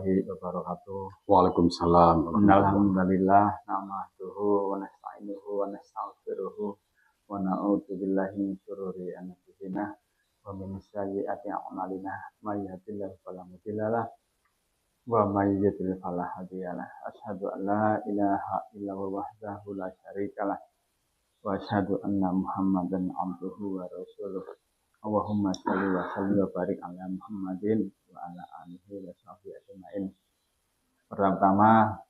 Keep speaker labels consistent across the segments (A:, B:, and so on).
A: warahmatullahi wabarakatuh.
B: Waalaikumsalam warahmatullahi
A: Alhamdulillah nahmaduhu wa nasta'inuhu wa nastaghfiruhu wa na'udzu billahi min syururi anfusina wa min sayyiati a'malina. May yahdihillahu fala mudhillalah wa may yudlil fala hadiyalah. Asyhadu an la ilaha illallah wahdahu la syarikalah wa asyhadu anna Muhammadan abduhu wa rasuluh. Allahumma shalli wa sallim wa barik ala Muhammadin wa ala alihi wa sahbihi ajma'in. Pertama-tama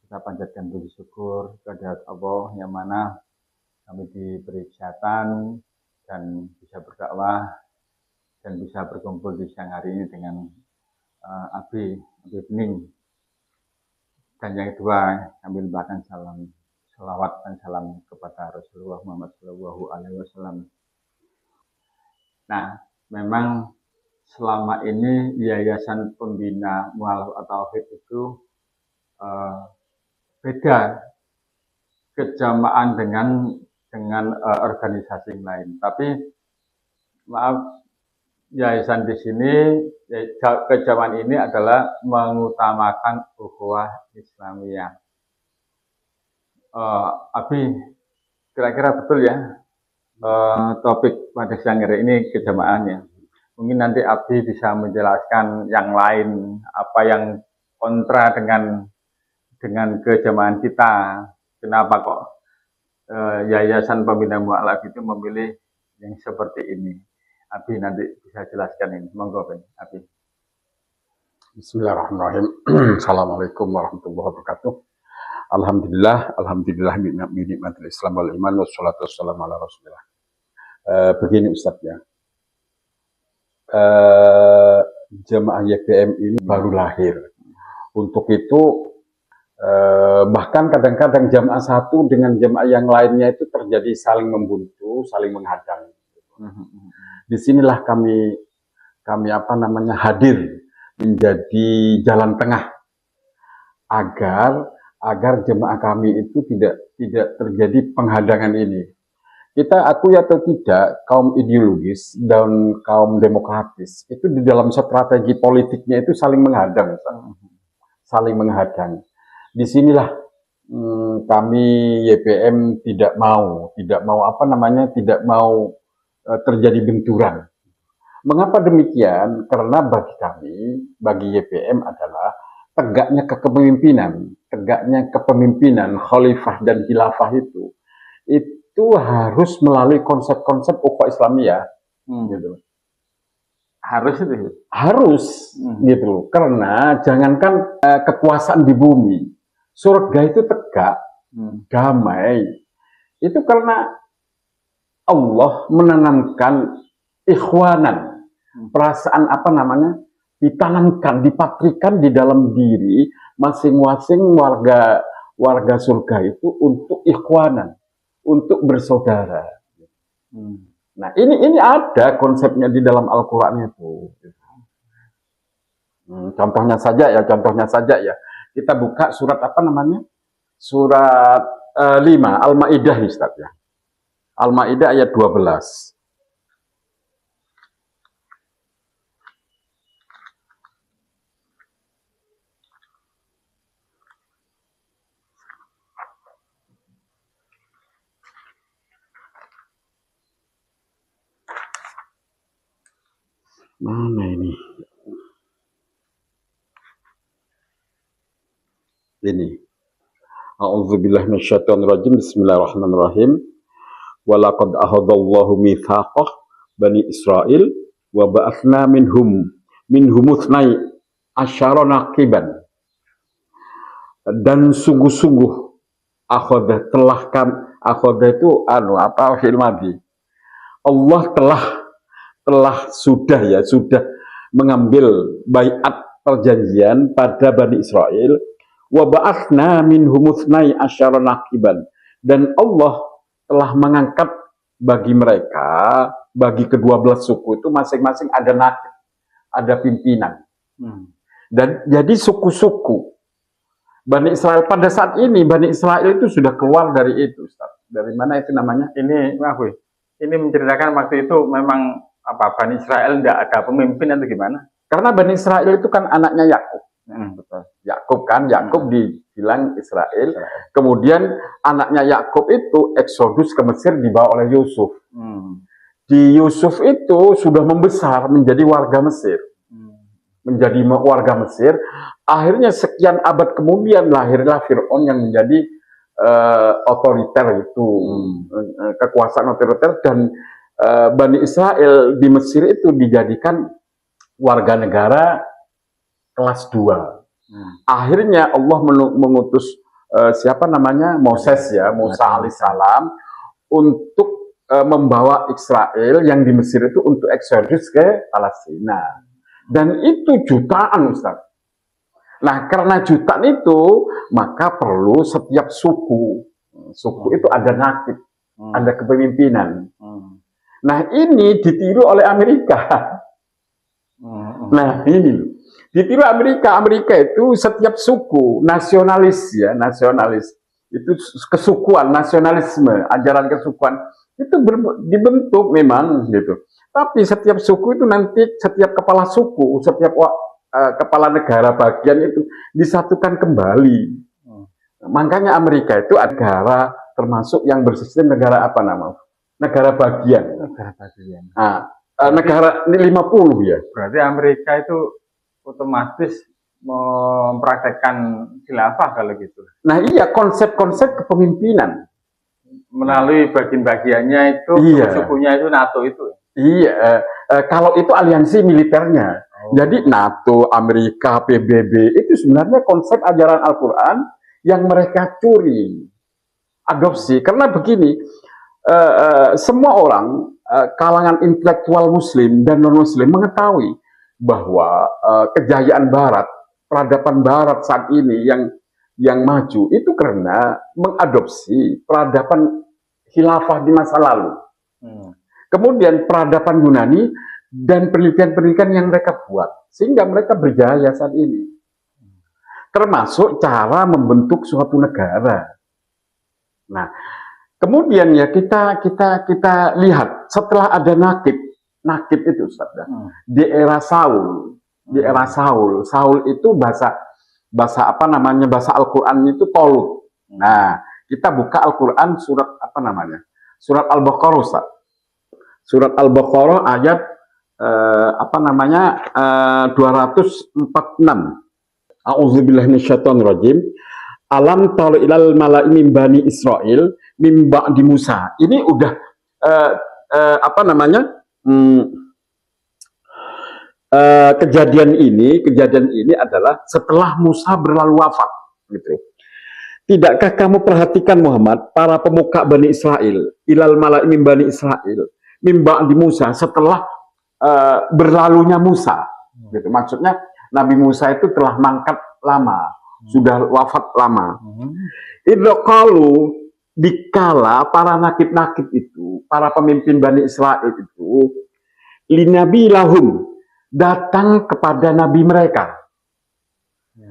A: kita panjatkan puji syukur kepada Allah yang mana kami diberi kesehatan dan bisa berdakwah dan bisa berkumpul di siang hari ini dengan Abi Bening. Dan yang kedua, kami limpahkan salam selawat dan salam kepada Rasulullah Muhammad SAW. Nah, memang selama ini Yayasan Pembina Mu'allafat Tauhid itu beda kejamaan dengan organisasi lain. Tapi maaf, yayasan di sini kejamaan ini adalah mengutamakan ukhuwah Islamiyah. Abi, kira-kira betul ya topik pada siang hari ini kejamaahnya. Mungkin nanti Abi bisa menjelaskan yang lain, apa yang kontra dengan kejamahan kita. Kenapa kok Yayasan Pembina Mu'allaf itu memilih yang seperti ini? Abi nanti bisa jelaskan ini. Monggo, Abi.
B: Bismillahirrahmanirrahim. Assalamualaikum warahmatullahi wabarakatuh. Alhamdulillah binikmatil Islam wal iman wassalatu wassalamu ala Rasulillah. Begini Ustaz ya. Jemaah YPM ini baru lahir. Untuk itu bahkan kadang-kadang jemaah satu dengan jemaah yang lainnya itu terjadi saling membuntu, saling menghadang. Disinilah kami hadir menjadi jalan tengah agar jemaah kami itu tidak terjadi penghadangan ini. Kita akui atau tidak, kaum ideologis dan kaum demokratis itu di dalam strategi politiknya itu saling menghadang, saling menghadang. Disinilah kami YPM tidak mau terjadi benturan. Mengapa demikian? Karena bagi kami, bagi YPM adalah tegaknya kepemimpinan khalifah dan khilafah itu harus melalui konsep-konsep ukhuwah Islamiyah, gitu. Harus, gitu. Karena jangankan kekuasaan di bumi, surga itu tegak, damai. Itu karena Allah menanamkan ikhwanan, perasaan ditanamkan, dipatrikan di dalam diri masing-masing warga surga itu untuk ikhwanan, untuk bersaudara. Nah, ini ada konsepnya di dalam Al-Qur'an itu. Contohnya saja ya. Kita buka surat Surat 5 Al-Maidah nih, Ustaz ya. Al-Maidah ayat 12. Mana ini? Ini. A'udzubillahi minasyaitonirrajim. Bismillahirrahmanirrahim. Wa laqad ahadallahu mitsaqah Bani Israil wa ba'atsna minhum ithnai asyara naqiban. Dan sungguh-sungguh akhadah itu fi'il madhi. Allah sudah mengambil baiat perjanjian pada Bani Israel. Wa ba'atsna minhum ithnai asyara naqiban, dan Allah telah mengangkat bagi mereka, bagi kedua belas suku itu masing-masing ada naqib, ada pimpinan. Dan jadi suku-suku Bani Israel pada saat ini, Bani Israel itu sudah keluar dari itu, Ustaz. Dari mana itu namanya?
A: Ini menceritakan waktu itu memang Bani Israel tidak ada pemimpin atau gimana?
B: Karena Bani Israel itu kan anaknya Yakub.
A: Betul.
B: Yakub kan, Yakub dibilang Israel. Kemudian anaknya Yakub itu eksodus ke Mesir dibawa oleh Yusuf. Di Yusuf itu sudah membesar menjadi warga Mesir. Menjadi warga Mesir. Akhirnya sekian abad kemudian lahirlah Fir'aun yang menjadi otoriter itu. Kekuasaan otoriter, dan Bani Israel di Mesir itu dijadikan warga negara kelas 2. Akhirnya Allah mengutus siapa namanya? Moses ya, Musa alaihissalam untuk membawa Israel yang di Mesir itu untuk eksodus ke Palestina. Dan itu jutaan, Ustaz. Nah, karena jutaan itu, maka perlu setiap suku itu ada nakib, ada kepemimpinan. Nah, ini ditiru oleh Amerika. Nah, ini ditiru Amerika. Amerika itu setiap suku nasionalis ya, nasionalis itu kesukuan, nasionalisme, ajaran kesukuan itu dibentuk memang gitu. Tapi setiap suku itu nanti setiap kepala suku, setiap kepala negara bagian itu disatukan kembali. Makanya Amerika itu negara termasuk yang bersistem negara apa namanya? Negara bagian.
A: Negara bagian.
B: Negara 50 ya.
A: Berarti Amerika itu otomatis mempraktekkan khilafah kalau gitu.
B: Nah iya, konsep-konsep kepemimpinan
A: melalui bagian-bagiannya itu, sukunya itu NATO itu.
B: Iya, kalau itu aliansi militernya. Jadi NATO, Amerika, PBB itu sebenarnya konsep ajaran Al-Quran yang mereka curi, adopsi. Karena begini, semua orang, kalangan intelektual Muslim dan non-Muslim mengetahui bahwa kejayaan Barat, peradaban Barat saat ini yang maju itu karena mengadopsi peradaban khilafah di masa lalu. Kemudian peradaban Yunani dan penelitian-penelitian yang mereka buat, sehingga mereka berjaya saat ini. Termasuk cara membentuk suatu negara. Nah, kemudian ya kita lihat setelah ada nakib itu Ustaz, di era Saul, Saul itu bahasa apa namanya, bahasa Al-Quran itu Tolut. Nah, kita buka Al-Quran surat apa namanya? Surat Al-Baqarah, Ustaz. Surat Al-Baqarah ayat 246. A'udzubillahi minasyaitonirrajim. Alam tara ilal mala'i min bani Israil min ba'di Musa. Ini udah kejadian ini adalah setelah Musa berlalu wafat, gitu. Tidakkah kamu perhatikan Muhammad, para pemuka Bani Israel, ilal mala'i min bani Israil mimba di Musa, setelah berlalunya Musa, gitu. Maksudnya Nabi Musa itu telah mangkat lama, sudah wafat lama. Idqalu, dikala para nakib-nakib itu, para pemimpin Bani Israel itu, linabi lahum, datang kepada nabi mereka.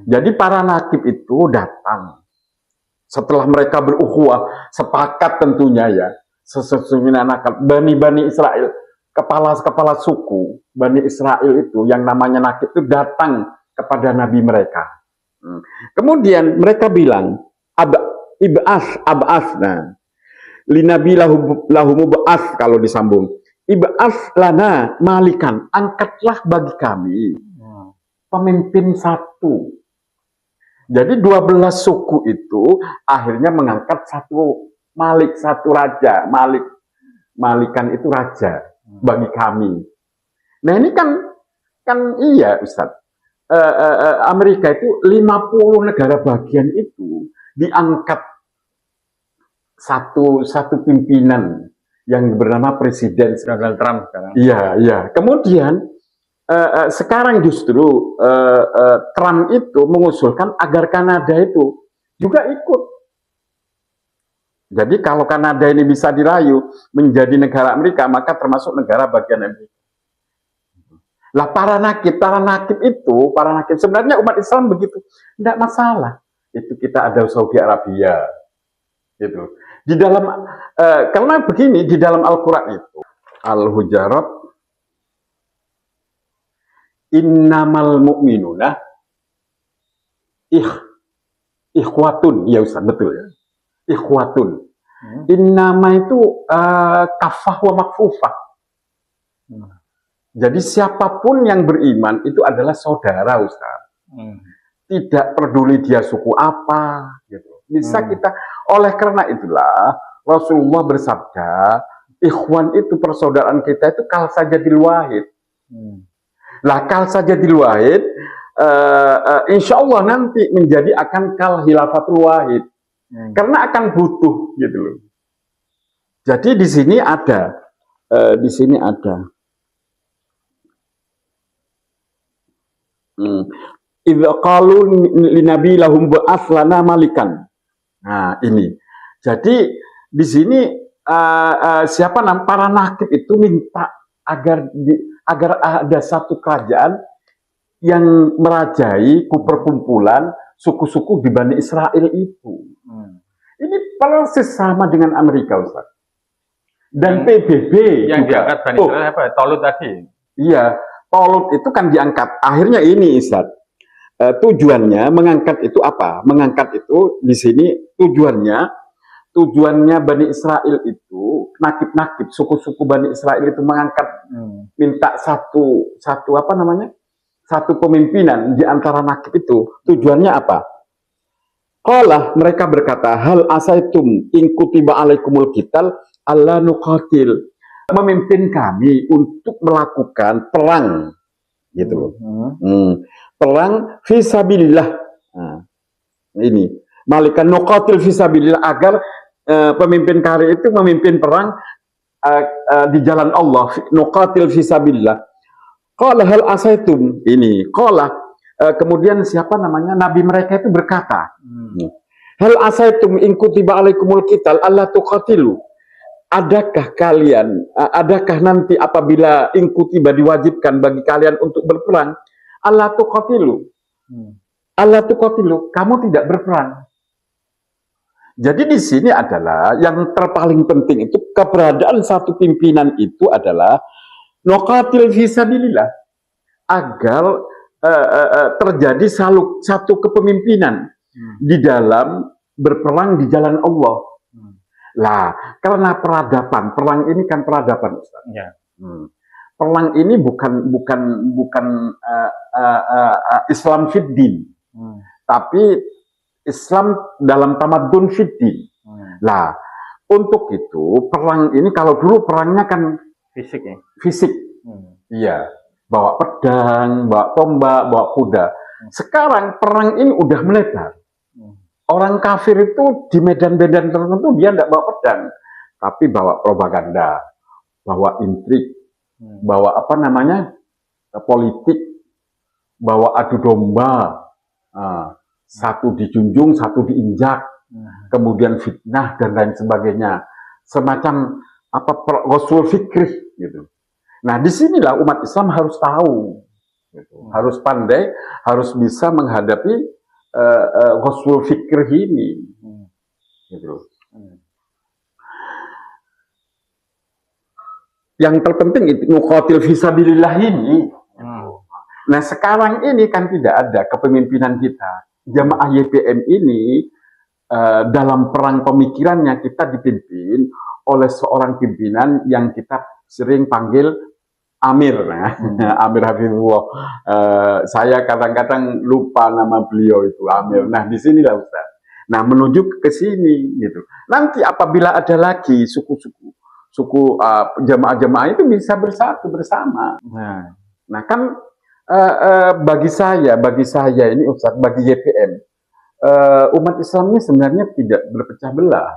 B: Jadi para nakib itu datang setelah mereka berukhuwah, sepakat tentunya ya, sesungguhnya nakib Bani Israel, kepala suku Bani Israel itu yang namanya nakib itu datang kepada nabi mereka. Kemudian mereka bilang, ib'asna linabi lahumu ba'as, kalau disambung, ib'as lana malikan, angkatlah bagi kami pemimpin satu. Jadi 12 suku itu akhirnya mengangkat satu malik, satu raja. Malikan itu raja bagi kami. Nah ini kan iya Ustaz. Amerika itu 50 negara bagian itu diangkat satu pimpinan yang bernama Presiden
A: Donald Trump sekarang.
B: Iya. Kemudian sekarang justru Trump itu mengusulkan agar Kanada itu juga ikut. Jadi kalau Kanada ini bisa dirayu menjadi negara Amerika, maka termasuk negara bagian Amerika. Lah para nakib itu, sebenarnya umat Islam begitu, tidak masalah. Itu kita ada Saudi Arabia, gitu. Di dalam karena begini, di dalam Al-Quran itu Al-Hujarat, innamal mu'minuna ikhwatun, ya Ustaz, betul ya. Ikhwatun. Innama itu kafah wa makfufah. Jadi siapapun yang beriman itu adalah saudara, Ustaz. Tidak peduli dia suku apa, gitu. Bisa kita, oleh karena itulah Rasulullah bersabda, ikhwan itu persaudaraan kita itu kal sajadil wahid. Lah kal sajadil wahid, insya Allah nanti menjadi akan kal hilafatul wahid. Karena akan butuh, gitu loh. Jadi di sini ada, idza qalu linabi lahum ba'ats lana malikan. Nah, ini. Jadi di sini siapa para nakib itu minta agar ada satu kerajaan yang merajai perkumpulan suku-suku di Bani Israel itu. Ini persis sama dengan Amerika, Ustaz. Dan PBB
A: yang
B: juga.
A: Diangkat Bani Israel apa? Tolut tadi.
B: Iya, Tolut itu kan diangkat. Akhirnya ini, Ustaz. Tujuannya mengangkat itu apa? Mengangkat itu di sini tujuannya Bani Israel itu nakib-nakib suku-suku Bani Israel itu mengangkat minta satu apa namanya? Satu pemimpinan di antara nakib itu. Tujuannya apa? Qala, mereka berkata, hal asaitum in kutiba alaikumul qital alla nuqatil. Memimpin kami untuk melakukan perang, gitu loh. Perang fisabilillah. Nah, ini malikan nuqatil fisabilillah, agar pemimpin kami itu memimpin perang di jalan Allah, nuqatil fisabilillah. Qala hal asaitum, ini qala, kemudian siapa namanya, nabi mereka itu berkata, hal asaitum in kutiba alaikumul qital alla tuqatilu. Adakah nanti apabila in kutiba diwajibkan bagi kalian untuk berperang, alla tuqatilu. Alla tuqatilu, kamu tidak berperang. Jadi di sini adalah yang terpaling penting itu keberadaan satu pimpinan itu adalah nuqatil fisabilillah, agar terjadi satu kepemimpinan di dalam berperang di jalan Allah. Lah, karena perang ini kan peradaban, Ustaz. Ya. Perang ini bukan Islam fiddin, tapi Islam dalam tamadun fiddin. Lah, untuk itu perang ini, kalau dulu perangnya kan fisik ya. Fisik. Iya. Bawa pedang, bawa tombak, bawa kuda. Sekarang perang ini udah melebar. Orang kafir itu di medan-medan tertentu dia tidak bawa pedang, tapi bawa propaganda, bawa intrik, bawa apa namanya, politik, bawa adu domba, satu dijunjung, satu diinjak, kemudian fitnah dan lain sebagainya, semacam apa ghazwul fikrih gitu. Nah, disinilah umat Islam harus tahu, gitu. Harus pandai, harus bisa menghadapi ghazwul fikr ini, gitu. Yang terpenting itu nuqatil fisabilillah ini. Nah, sekarang ini kan tidak ada kepemimpinan kita. Jamaah YPM ini dalam perang pemikirannya kita dipimpin oleh seorang pimpinan yang kita sering panggil Amir, Amir Habibullah. Saya kadang-kadang lupa nama beliau itu, Amir. Nah, di sinilah Ustaz. Nah, menuju ke sini gitu. Nanti apabila ada lagi suku jamaah-jamaah itu bisa bersatu bersama. Nah kan bagi saya ini Ustaz, bagi YPM, umat Islam ini sebenarnya tidak berpecah belah.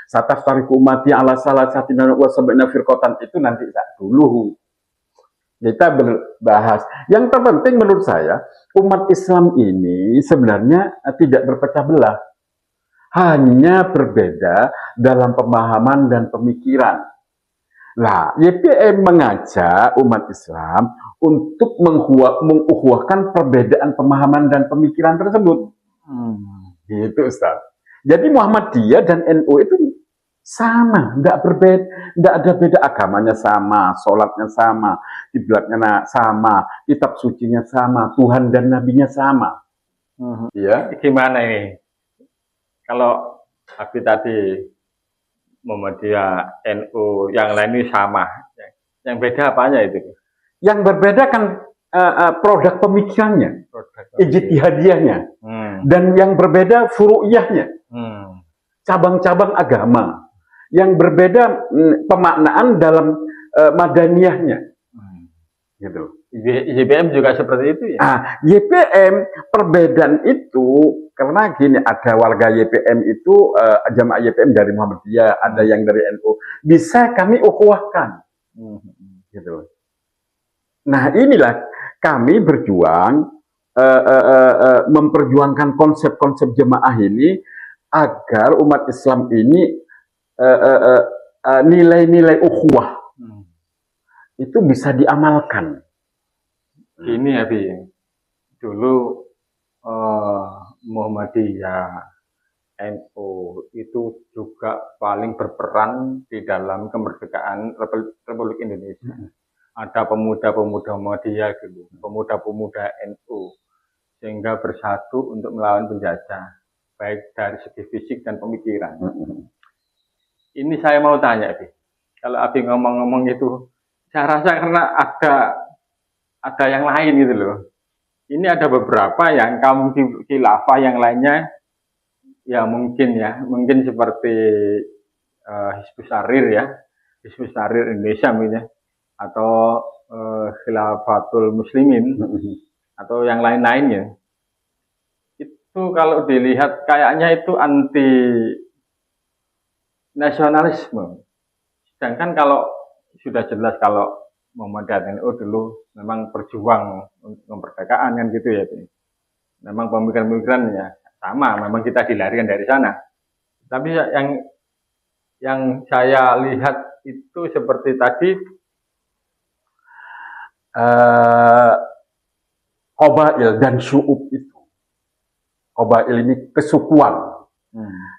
B: Sataftariqu ummati ala salasatin wa sab'ina firqatan itu nanti dulu kita berbahas. Yang terpenting menurut saya, umat Islam ini sebenarnya tidak berpecah belah. Hanya berbeda dalam pemahaman dan pemikiran. Nah, YPM mengajak umat Islam untuk mengukuhkan perbedaan pemahaman dan pemikiran tersebut. Gitu, Ustaz. Jadi Muhammadiyah dan NU itu sama, tidak berbeda, tidak ada beda, agamanya sama, sholatnya sama, kiblatnya sama, kitab sucinya sama, Tuhan dan nabinya sama. Ya,
A: Gimana ini? Kalau Abi tadi Muhammadiyah, NU, yang lain ini sama. Yang beda apanya itu?
B: yang berbeda kan produk pemikirannya, ijtihadiyahnya, dan yang berbeda furu'iyahnya, cabang-cabang agama. Yang berbeda pemaknaan dalam madaniyahnya, gitu.
A: YPM juga seperti itu ya?
B: YPM perbedaan itu karena gini, ada warga YPM itu jamaah YPM dari Muhammadiyah, ada yang dari NU, bisa kami ukhuwahkan, gitu. Nah inilah kami berjuang memperjuangkan konsep-konsep jemaah ini agar umat Islam ini nilai-nilai ukhuwah itu bisa diamalkan.
A: Ini ya Bi, dulu Muhammadiyah, NU itu juga paling berperan di dalam kemerdekaan Republik Indonesia. Ada pemuda-pemuda Muhammadiyah dulu, pemuda-pemuda NU, sehingga bersatu untuk melawan penjajah, baik dari segi fisik dan pemikiran. Ini saya mau tanya, Abi. Kalau Abi ngomong-ngomong itu, saya rasa karena ada yang lain gitu loh. Ini ada beberapa yang kaum khilafah yang lainnya, ya mungkin seperti Hizbus Tahrir ya, Hizbus Tahrir Indonesia misalnya, atau Khilafatul Muslimin, atau yang lain-lainnya. Itu kalau dilihat kayaknya itu anti nasionalisme. Sedangkan kalau sudah jelas kalau Muhammadiyah NU dulu memang berjuang untuk kemerdekaan kan gitu ya. Memang pemikiran-pemikiran ya sama, memang kita dilarikan dari sana. Tapi yang saya lihat itu seperti tadi
B: Qabail dan syu'ub itu. Qabail ini kesukuan.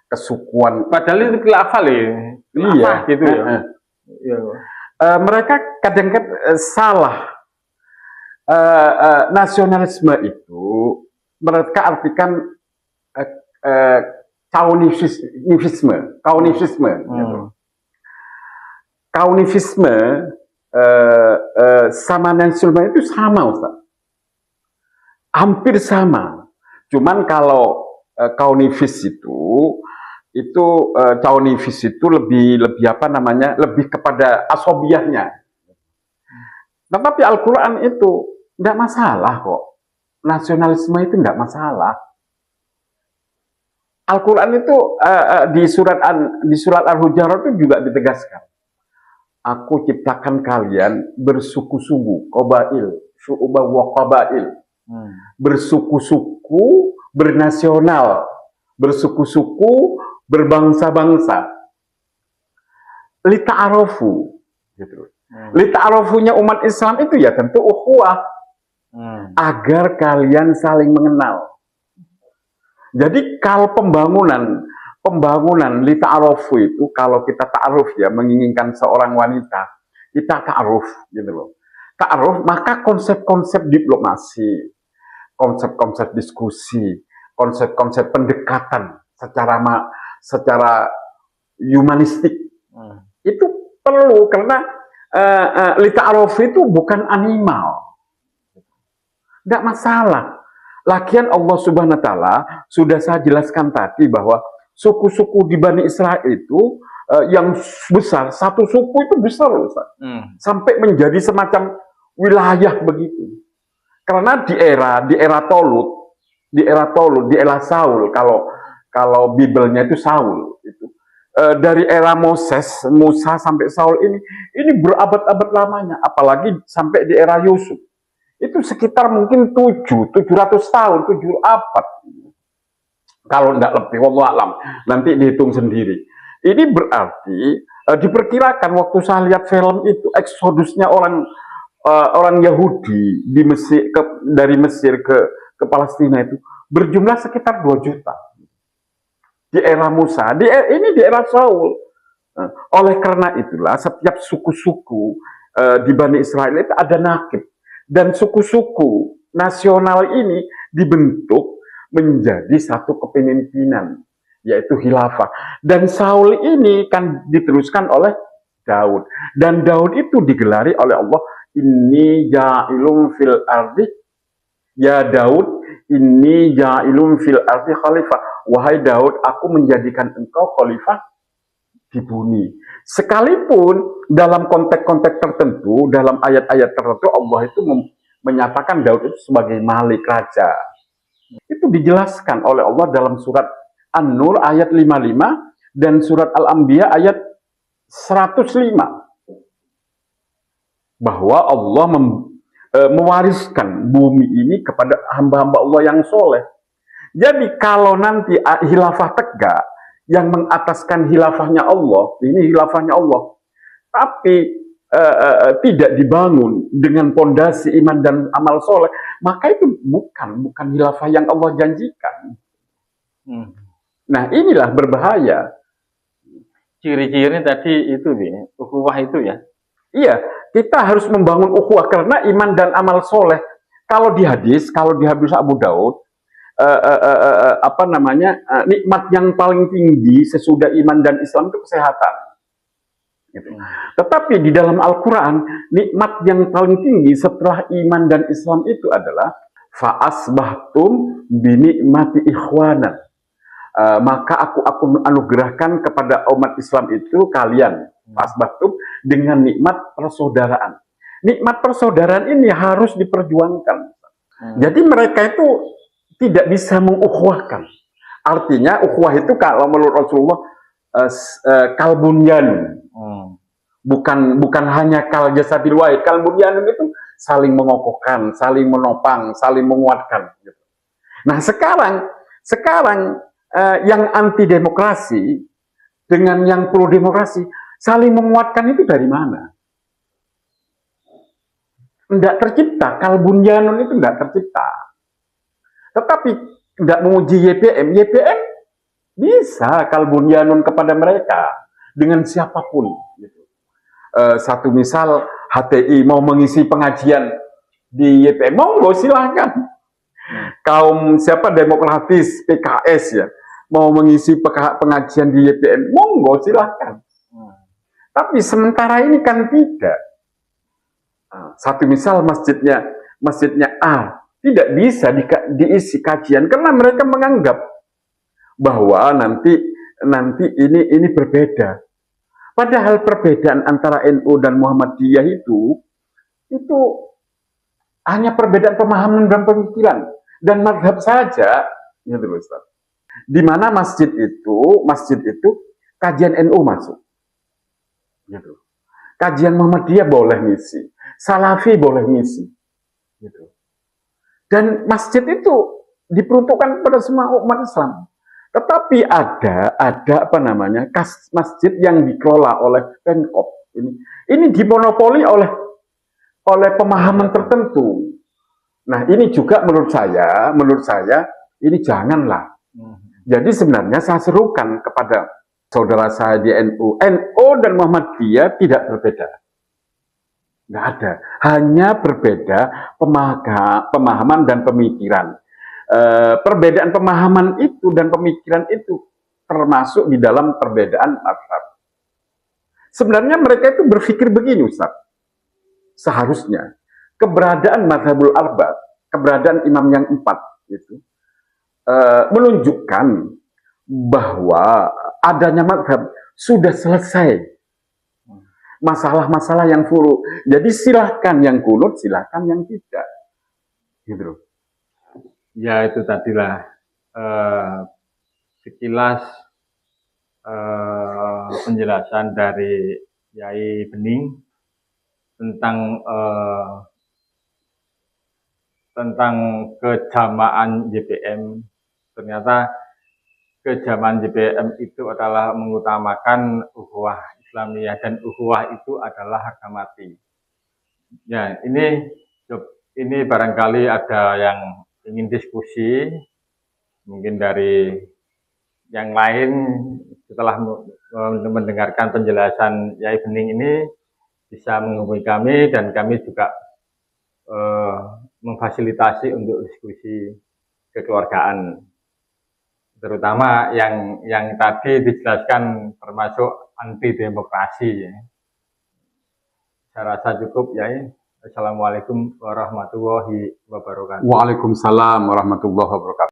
B: Kesukuan.
A: Padahal itu khilafah
B: iya,
A: gitu ya.
B: Mereka kadang-kadang salah. Nasionalisme itu mereka artikan kaunifisme. Kaunifisme sama nasionalisme itu sama, Ustaz. Hampir sama. Cuman kalau kaunifis itu kaunifis itu lebih apa namanya? Lebih kepada asobiyahnya. Tetapi Al-Qur'an itu tidak masalah kok. Nasionalisme itu tidak masalah. Al-Qur'an itu di surat Al-Hujurat itu juga ditegaskan. Aku ciptakan kalian bersuku-suku, qabail, syu'ubah wa qabail. Bersuku-suku, bernasional, bersuku-suku, berbangsa-bangsa. Lita'arofu, gitu. Lita'arofunya umat Islam itu ya tentu ukhuwah, agar kalian saling mengenal. Jadi kalau pembangunan lita'arofu itu, kalau kita ta'aruf ya, menginginkan seorang wanita, kita ta'aruf gitu loh. Ta'aruf, maka konsep-konsep diplomasi, konsep-konsep diskusi, konsep-konsep pendekatan secara humanistik itu perlu, karena lita'aruf itu bukan animal, nggak masalah. Lagian Allah Subhanahu wa Ta'ala sudah saya jelaskan tadi bahwa suku-suku di Bani Israel itu yang besar, satu suku itu besar, Ustaz. Sampai menjadi semacam wilayah begitu. Karena di era Tolut, di era Saul, kalau Bibelnya itu Saul itu. Dari era Musa sampai Saul ini berabad-abad lamanya, apalagi sampai di era Yusuf. Itu sekitar mungkin 700 tahun, 7 abad. Kalau tidak lebih, wallahu alam, nanti dihitung sendiri. Ini berarti diperkirakan waktu saya lihat film itu, eksodusnya orang Yahudi di Mesir, dari Mesir ke Palestina itu berjumlah sekitar 2 juta. Di era Musa, ini di era Saul. Oleh karena itulah setiap suku-suku di Bani Israel itu ada nakib. Dan suku-suku nasional ini dibentuk menjadi satu kepemimpinan, yaitu khilafah. Dan Saul ini kan diteruskan oleh Daud. Dan Daud itu digelari oleh Allah, inni ja'ilum fil ardi, ya Daud, inni ja'ilum fil ardi khalifah. Wahai Daud, aku menjadikan engkau khalifah di bumi. Sekalipun dalam konteks-konteks tertentu, dalam ayat-ayat tertentu, Allah itu menyatakan Daud itu sebagai malik, raja. Itu dijelaskan oleh Allah dalam surat An-Nur ayat 55 dan surat Al-Anbiya ayat 105. Bahwa Allah mewariskan bumi ini kepada hamba-hamba Allah yang soleh. Jadi kalau nanti khilafah tegak, yang mengataskan khilafahnya Allah, ini khilafahnya Allah, tapi tidak dibangun dengan pondasi iman dan amal soleh, maka itu bukan khilafah yang Allah janjikan. Nah, inilah berbahaya.
A: Ciri-cirinya tadi itu, ukhuwah itu ya.
B: Iya, kita harus membangun ukhuwah karena iman dan amal soleh. Kalau di hadis Abu Daud, nikmat yang paling tinggi sesudah iman dan Islam itu kesehatan. Gitu. Tetapi di dalam Al-Quran, nikmat yang paling tinggi setelah iman dan Islam itu adalah fa'asbahtum binikmati ikhwanan. Maka aku anugerahkan kepada umat Islam itu kalian fa'asbahtum dengan nikmat persaudaraan. Nikmat persaudaraan ini harus diperjuangkan. Jadi mereka itu tidak bisa mengukhwahkan. Artinya ukhuwah itu kalau menurut Rasulullah kalbunyan. Bukan hanya kal jasadil wahid. Kalbunyan itu saling mengokohkan, saling menopang, saling menguatkan. Nah sekarang yang anti demokrasi dengan yang pro demokrasi saling menguatkan itu dari mana? Tidak tercipta. Kalbunyanun itu tidak tercipta. Tetapi tidak menguji YPM bisa kalbunyanun kepada mereka dengan siapapun. Satu misal HTI mau mengisi pengajian di YPM, monggo silahkan. Kaum demokratis PKS ya mau mengisi pengajian di YPM, monggo silahkan. Tapi sementara ini kan tidak. Satu misal masjidnya A tidak bisa diisi kajian karena mereka menganggap bahwa nanti ini berbeda. Padahal perbedaan antara NU dan Muhammadiyah itu hanya perbedaan pemahaman dan pemikiran dan mazhab saja, gitu Ustaz. Di mana masjid itu kajian NU masuk. Gitu. Kajian Muhammadiyah boleh ngisi, Salafi boleh ngisi. Gitu. Dan masjid itu diperuntukkan pada semua umat Islam. Tetapi ada masjid yang dikelola oleh Pemkop. Ini dimonopoli oleh pemahaman tertentu. Nah, ini juga menurut saya ini janganlah. Jadi sebenarnya saya serukan kepada saudara saya di NU dan Muhammadiyah tidak berbeda. Nggak ada. Hanya berbeda pemahaman dan pemikiran. Perbedaan pemahaman itu dan pemikiran itu termasuk di dalam perbedaan mazhab. Sebenarnya mereka itu berpikir begini, Ustaz. Seharusnya keberadaan mazhabul arba, keberadaan imam yang 4 itu menunjukkan bahwa adanya mazhab sudah selesai masalah-masalah yang furu. Jadi silahkan yang kunut, silahkan yang tidak. Gitu.
A: Ya itu tadilah sekilas penjelasan dari Yai Bening tentang kejamaan JPM. Ternyata kejamaan JPM itu adalah mengutamakan ukhuwah Islamiyah dan ukhuwah itu adalah harga mati. Ya, ini barangkali ada yang ingin diskusi, mungkin dari yang lain setelah mendengarkan penjelasan Yai Bening ini bisa menghubungi kami dan kami juga memfasilitasi untuk diskusi
C: kekeluargaan, terutama yang tadi dijelaskan termasuk anti demokrasi. Ya. Saya rasa cukup ya. Assalamualaikum warahmatullahi wabarakatuh.
B: Waalaikumsalam warahmatullahi wabarakatuh.